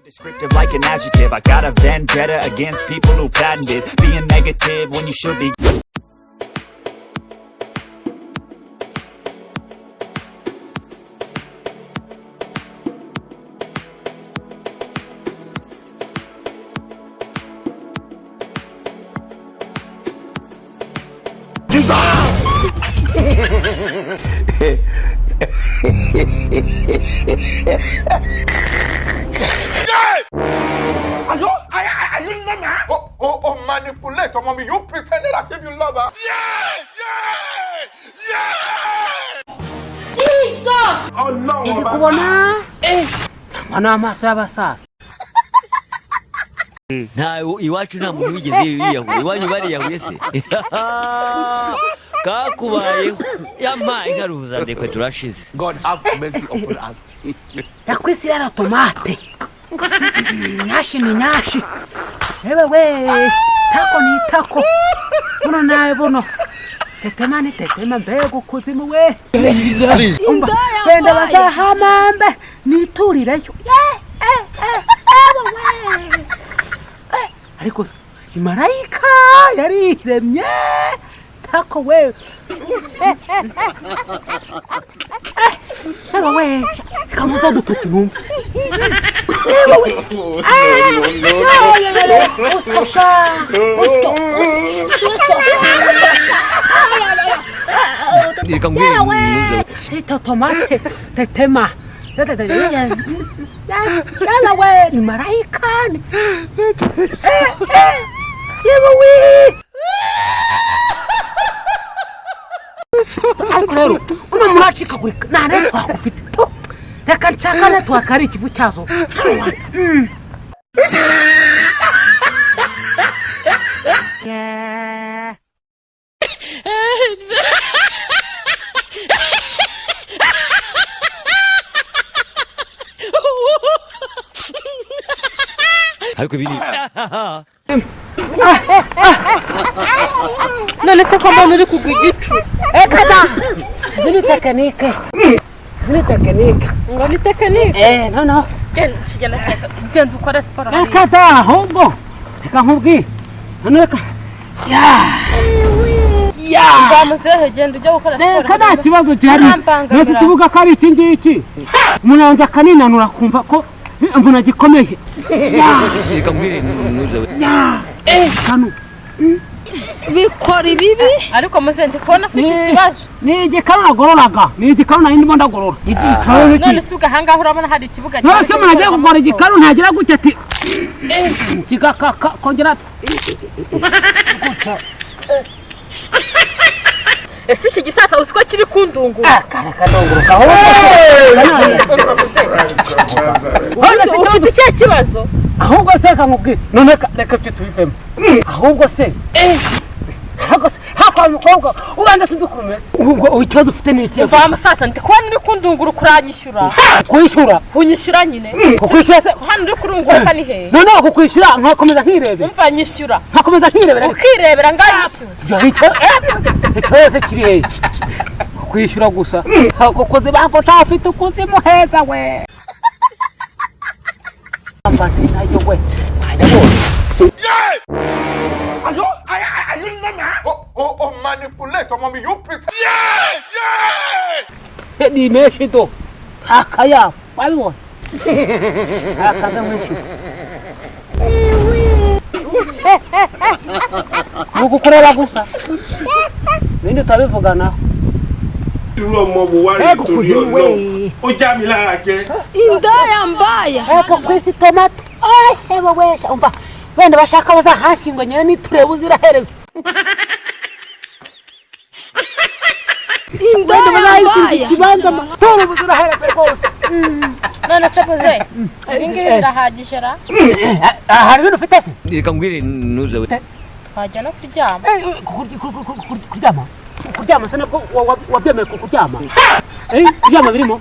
Descriptive like an adjective. I got a vendetta against people who patented being negative when you should be. Are you Nana? Oh, manipulator, mommy. You pretended as if you love her. Yeah! Jesus! Oh, no, Ilikuona? Wana masaba sasa. Na iwacu nta muntu wigeze yiyahuye iwanyu bariyahuye se kakubayeho yampaye nkaruza ndekwe turashize. God have mercy upon us. Yakwisi yara tomate. Nyashi ni nyashi. Ewe tako ni tako. Uno nae bono. Tetema mbego kuzimu we. Umba benda baza hamambe niturireyo. Ariko imarayika yariremye tako we. We kamuza dutoki numva. Ito tomate tetema. Yala we ni maraika. Yala we. Alkurero, una mwachika kuri nane twakufite. Reka nshakane twakari ikivu cyazo. Ariko ibiri none se ko mbona uri kugwa igicu kada zini tekinike ngo ni tekinike no kigenda genda ukora siporo kada ahubwo reka nkubwi none reka bamuzehe genda ujya gukora siporo kada kibazo cyari nose kibuga kari iki ngiki munanza kaninanura kumva ko mbona gikomeye reka mbwire nuze we kanu bikora ibibi ariko muzende kubona afite ikibazo ni igikanu nagororaga ni igikanu nari ndimo ndagorora none suga hanga urabona hari ikibuga none se muragiye gukora igikanu ntagira gutya ati kigakaka kongera ese iki gisasa uziko kiri kundungura kadonguruka aho ufite icyo kibazo ahubwo se kamubwira none reka tubivemo ahubwo se hako mukobwa ubanda sindukumese ubwo ikibazo ufite ni iki mva musasa nti kwani uri kundungura kuranyishyura kwishyura unyishyura nyine kwishyura se hano uri kurungura kani he none kukwishyura nkakomeza nkirebe mva nyishyura nkakomeza nkirebera ukirebera nganyishyura icyo se kiri he kwishyura gusa kokoze bako tafite ukuzimu heza we ambaye we Are you Nana? Oh, manipulator, mommy. You pretend. Yeah! Ni meshito. Akaya, waliwo. Akaza mweshi. Mukukorera gusa. Ninde tabivugana? Tulo mobu wali turiyo. Ojamila ke. indaya mbaya Eko kwisi tomato. Hewa wesha umva. Wenda bashaka baza hashingwa nyene niturebe uziraherezo. indaya mbaya Kibanza tore uziraherezo rwose. none se kuze ibingibi birahagije ra Hari ibintu ufite se? reka mbwire nuze we twajya no kuryama kuryama. Kuryama se nako wabyemeye kuryama. Kuryama birimo.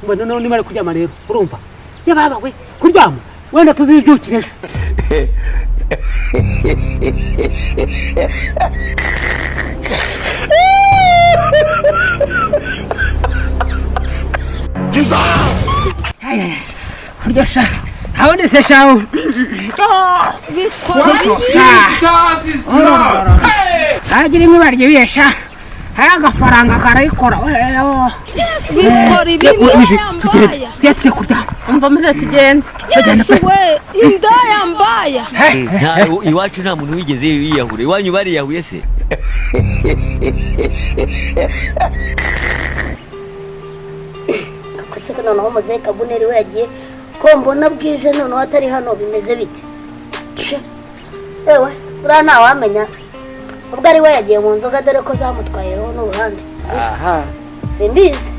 Mbona nimara kuryama rero urumva. Yababa we kuryama. Wenda tuzibyukire ejo. kurya sha habone se shawo hagira imwe barye biyesha hari agafaranga karayikora bikora ibintu yambaye tujye kurya umva muze tugende Yesu we indaya mbaya iwacu nta muntu wigeze yiyahura iwanyu bariyahuye se kusiko noneho muzehe Kabuneri we yagiye ko mbona bwije noneho atari hano bimeze bite ewe uriya ntawamenya ubwo ari we yagiye mu nzoga dore ko zamutwaye roho n'uruhande simbizi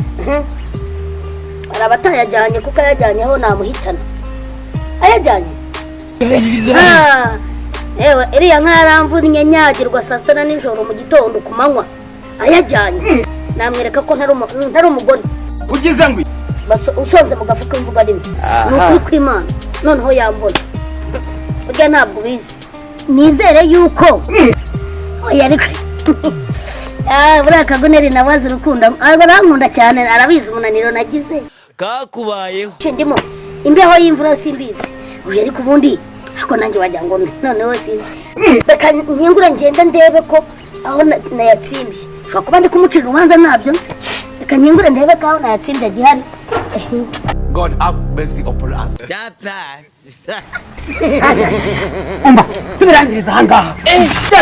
hari abatayajyanye kuko ayajyanyeho namuhitana ayajyanye ewe iriya nka yaramvunnye nyagirwa saa sita na nijoro mu gitondo ku manywa ayajyanye namwereka ko ntari umugore ugize ngo usonze mu gafuka imvuga rimwe ni ukuri kw'Imana noneho yambona burya ntabwo ubizi nizere yuko oya ariko buriya Kabuneri nawe azi urukundo arankunda cyane arabizi umunaniro nagize kakubayeho ndimo imbeho y'imvura simbizi oya ariko ubundi ako nanjye wagira ngo noneho sinzi reka nkingure ngenda ndebe ko aho nayatsimbye ushobora kuba ndi kumucira urubanza ntabyo nzi reka nkingure ndebe ko aho nayatsimbye agihari God have mercy upon us. umva tubirangiriza ahangaha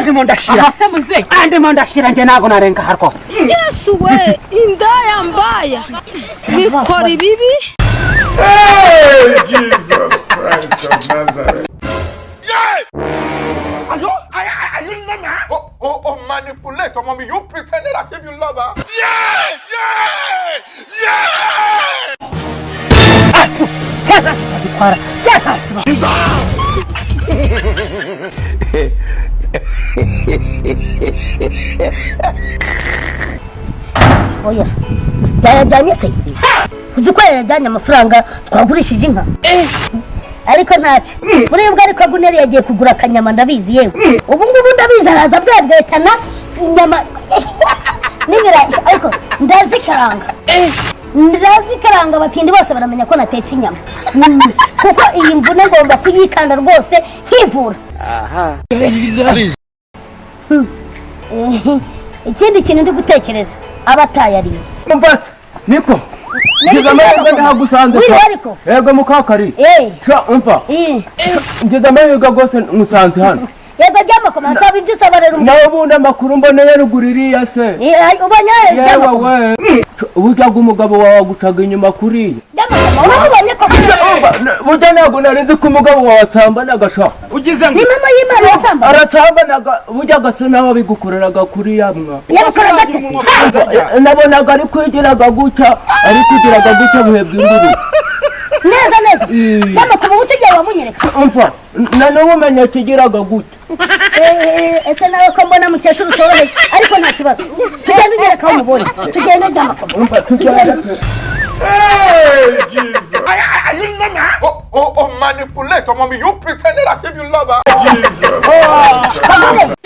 ndimo ndashira se muze ndimo ndashira njye ntago narenga harwo Yesu we indaya mbaya bikora ibibi Hey, Jesus Christ of Nazareth. Yeah! Are you Nana? Oh, manipulator, mommy. You pretended as if you love her. oya yayajyanye se uzi ko yayajyanye amafaranga twagurishije inka ariko ntacyo buribwo ariko Kabuneri yagiye kugura akanyama ndabizi yewe ubu ngubu ndabizi araza bwabwetana inyama n'ibirayi ariko ndazikaranga abatindi bose baramenya ko natetse inyama kuko iyi mvune ngomba kuyikanda rwose nkivura ikindi kintu ndi gutekereza abatayariye umvase niko ngeze amahirwe ntagusanze ariko yego mukakari sha umva ngeze amahirwe rwose musanze hano yego ry'amakoma nsaba ibyo usaba rero nawe ubundi amakuru mboneye ruguru iriya se ubonye yewe we burya umugabo wawe agucaga inyuma kuriya ry'amakoma urabonye ko burya ntabwo narinzi ko umugabo wawe asambanaga sha Ugize ngo ni mama y'Imana yasamba arasambanaga burya agasa nawe abigukoreraga kuriya mwa yabikoraga atese nabonaga ari kwigiraga gutya buhe bw'induru neza ry'amakoma ubutegera wamunyereka umva nawe umenya kigiraga gutya ese nawe ko mbona mukecuru utoroheje ariko nta kibazo tugende unyereka aho umubonye tugende ry'amakoma umva tugenda Hey, Jesus. Are you Nana? Oh, manipulator, mommy. You pretended as if you love her. Jesus.